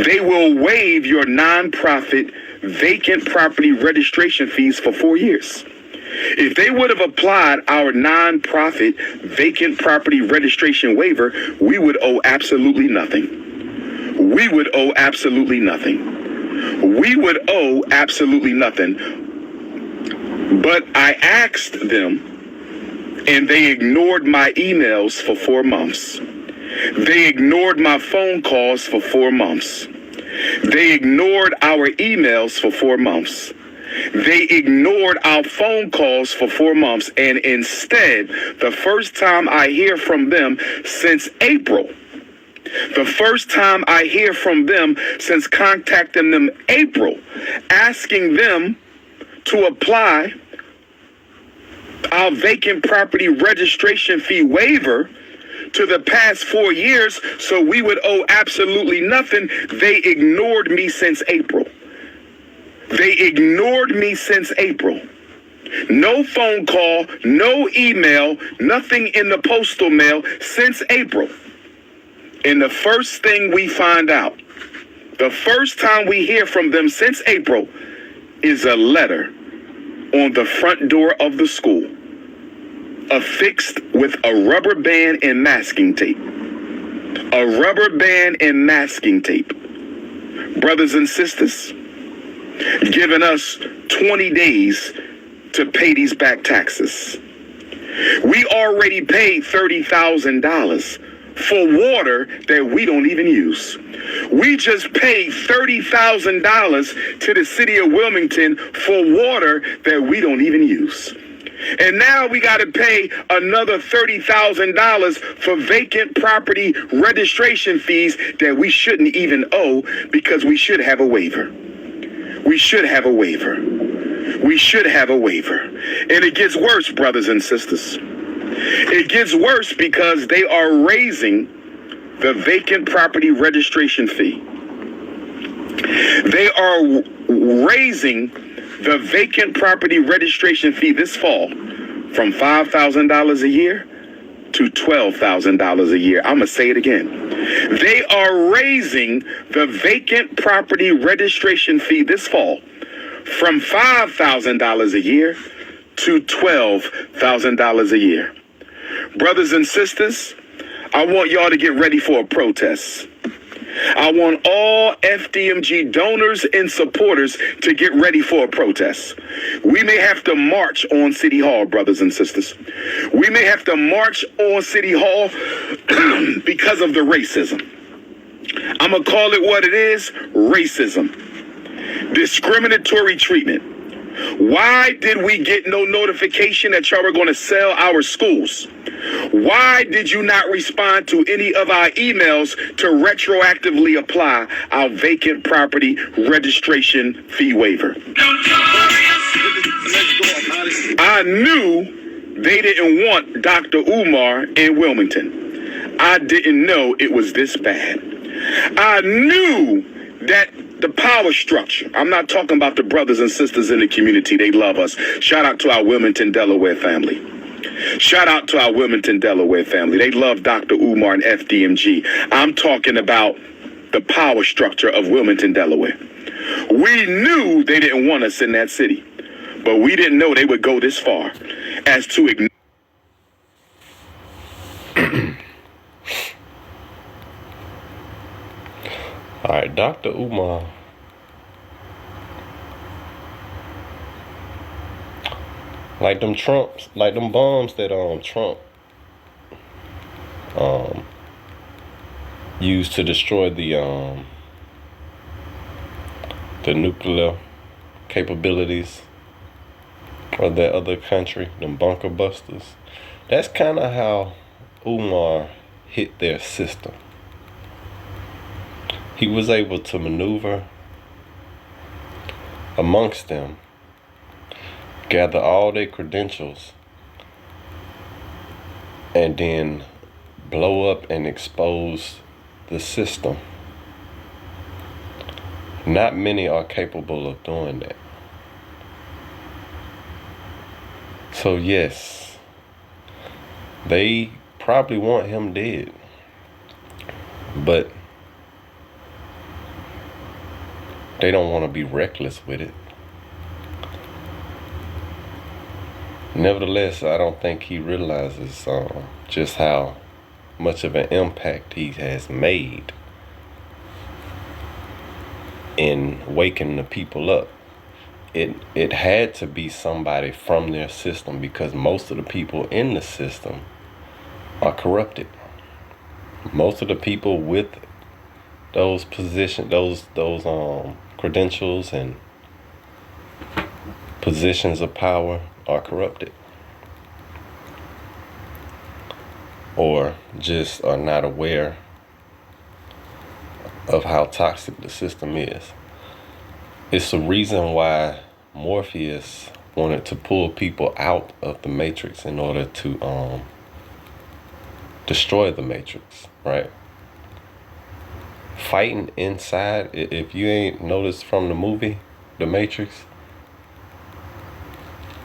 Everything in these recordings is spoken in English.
They will waive your nonprofit vacant property registration fees for 4 years. If they would have applied our nonprofit vacant property registration waiver, we would owe absolutely nothing. We would owe absolutely nothing. We would owe absolutely nothing. But I asked them, and they ignored my emails for 4 months. They ignored my phone calls for 4 months. They ignored our emails for 4 months. They ignored our phone calls for 4 months. And instead, the first time I hear from them since April, the first time I hear from them since contacting them April, asking them to apply our vacant property registration fee waiver to the past 4 years so we would owe absolutely nothing, they ignored me since April. They ignored me since April. No phone call, no email, nothing in the postal mail since April. And the first thing we find out, the first time we hear from them since April, is a letter on the front door of the school, affixed with a rubber band and masking tape. A rubber band and masking tape. Brothers and sisters, giving us 20 days to pay these back taxes. We already paid $30,000 for water that we don't even use. We just paid $30,000 to the city of Wilmington for water that we don't even use. And now we got to pay another $30,000 for vacant property registration fees that we shouldn't even owe because we should have a waiver. We should have a waiver. We should have a waiver. And it gets worse, brothers and sisters. It gets worse because they are raising the vacant property registration fee. They are raising the vacant property registration fee this fall from $5,000 a year to $12,000 a year. I'm going to say it again. They are raising the vacant property registration fee this fall from $5,000 a year to $12,000 a year. Brothers and sisters, I want y'all to get ready for a protest. I want all FDMG donors and supporters to get ready for a protest. We may have to march on City Hall, brothers and sisters. We may have to march on City Hall because of the racism. I'm going to call it what it is, racism. Discriminatory treatment. Why did we get no notification that y'all were going to sell our schools? Why did you not respond to any of our emails to retroactively apply our vacant property registration fee waiver? I knew they didn't want Dr. Umar in Wilmington. I didn't know it was this bad. I knew that the power structure. I'm not talking about the brothers and sisters in the community. They love us. Shout out to our Wilmington, Delaware family. Shout out to our Wilmington, Delaware family. They love Dr. Umar and FDMG. I'm talking about the power structure of Wilmington, Delaware. We knew they didn't want us in that city, but we didn't know they would go this far as to ignore. All right, Dr. Umar. Like them bombs that Trump used to destroy the nuclear capabilities of that other country, them bunker busters. That's kind of how Umar hit their system. He was able to maneuver amongst them, gather all their credentials, and then blow up and expose the system. Not many are capable of doing that. So yes, they probably want him dead, but they don't want to be reckless with it. Nevertheless, I don't think he realizes just how much of an impact he has made in waking the people up. It had to be somebody from their system, because most of the people in the system are corrupted. Most of the people with those positions, those credentials and positions of power are corrupted, or just are not aware of how toxic the system is. It's the reason why Morpheus wanted to pull people out of the Matrix in order to destroy the Matrix, right? Fighting inside, if you ain't noticed from the movie, The Matrix,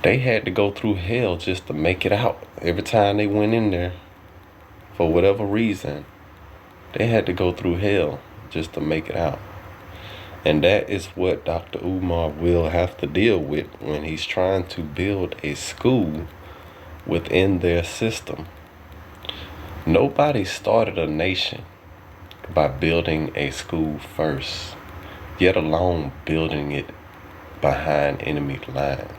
they had to go through hell just to make it out. Every time they went in there, for whatever reason, they had to go through hell just to make it out. And that is what Dr. Umar will have to deal with when he's trying to build a school within their system. Nobody started a nation by building a school first, yet alone building it behind enemy lines.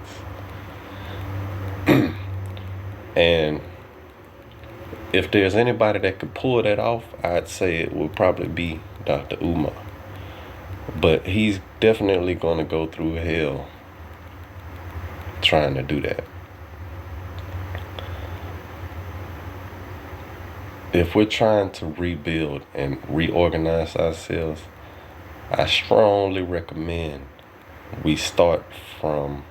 And if there's anybody that could pull that off, I'd say it would probably be Dr. Umar. But he's definitely going to go through hell trying to do that. If we're trying to rebuild and reorganize ourselves, I strongly recommend we start from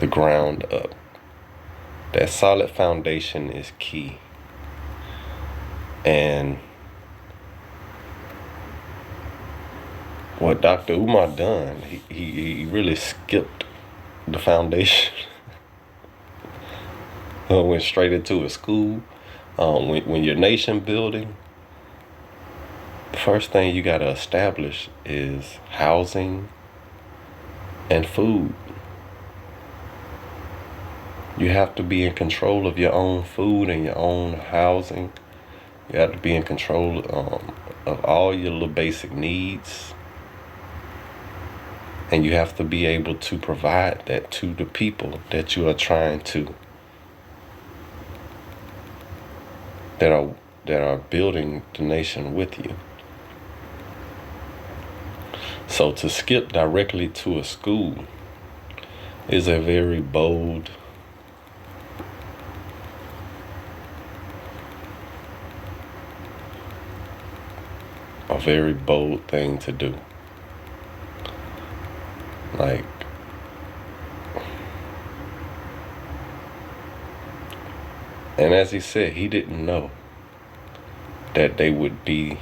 the ground up. That solid foundation is key. And what Dr. Umar done, he really skipped the foundation. Went straight into a school. When you're nation building, the first thing you got to establish is housing and food. You have to be in control of your own food and your own housing. You have to be in control of all your little basic needs. And you have to be able to provide that to the people that you are trying to, that are building the nation with you. So to skip directly to a school is a very bold thing to do. Like, and as he said, he didn't know that they would be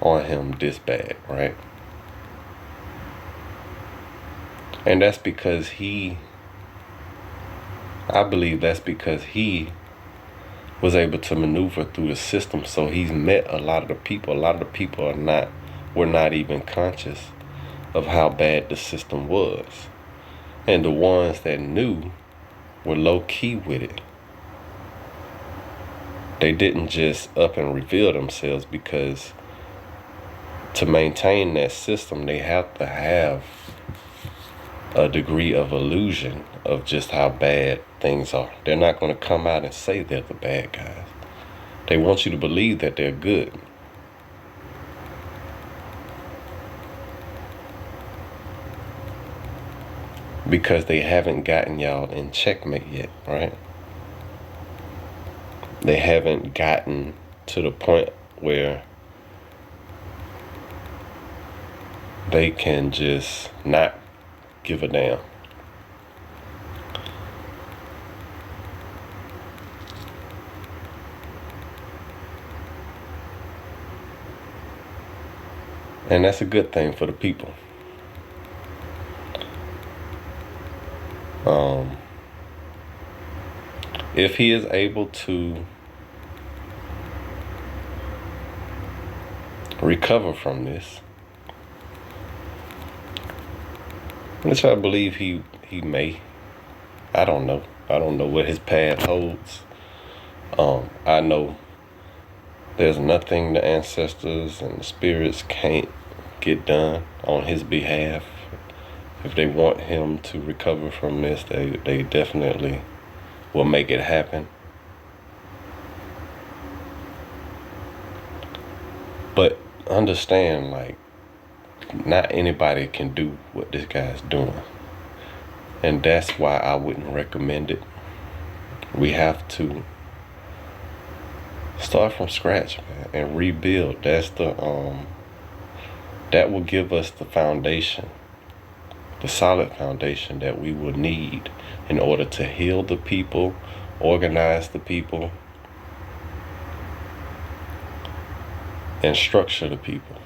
on him this bad, right? And that's because I believe that's because he was able to maneuver through the system. So he's met a lot of the people. A lot of the people were not even conscious of how bad the system was. And the ones that knew were low key with it. They didn't just up and reveal themselves, because to maintain that system, they have to have a degree of illusion of just how bad things are. They're not going to come out and say they're the bad guys. They want you to believe that they're good. Because they haven't gotten y'all in checkmate yet, right? They haven't gotten to the point where they can just not give a damn. And that's a good thing for the people. If he is able to recover from this, which I believe he may. I don't know. I don't know what his path holds. I know there's nothing the ancestors and the spirits can't get done on his behalf. If they want him to recover from this, they definitely will make it happen. But understand, like, not anybody can do what this guy's doing. And that's why I wouldn't recommend it. We have to start from scratch, man, and rebuild. That's that will give us the foundation, the solid foundation that we will need in order to heal the people, organize the people, and structure the people.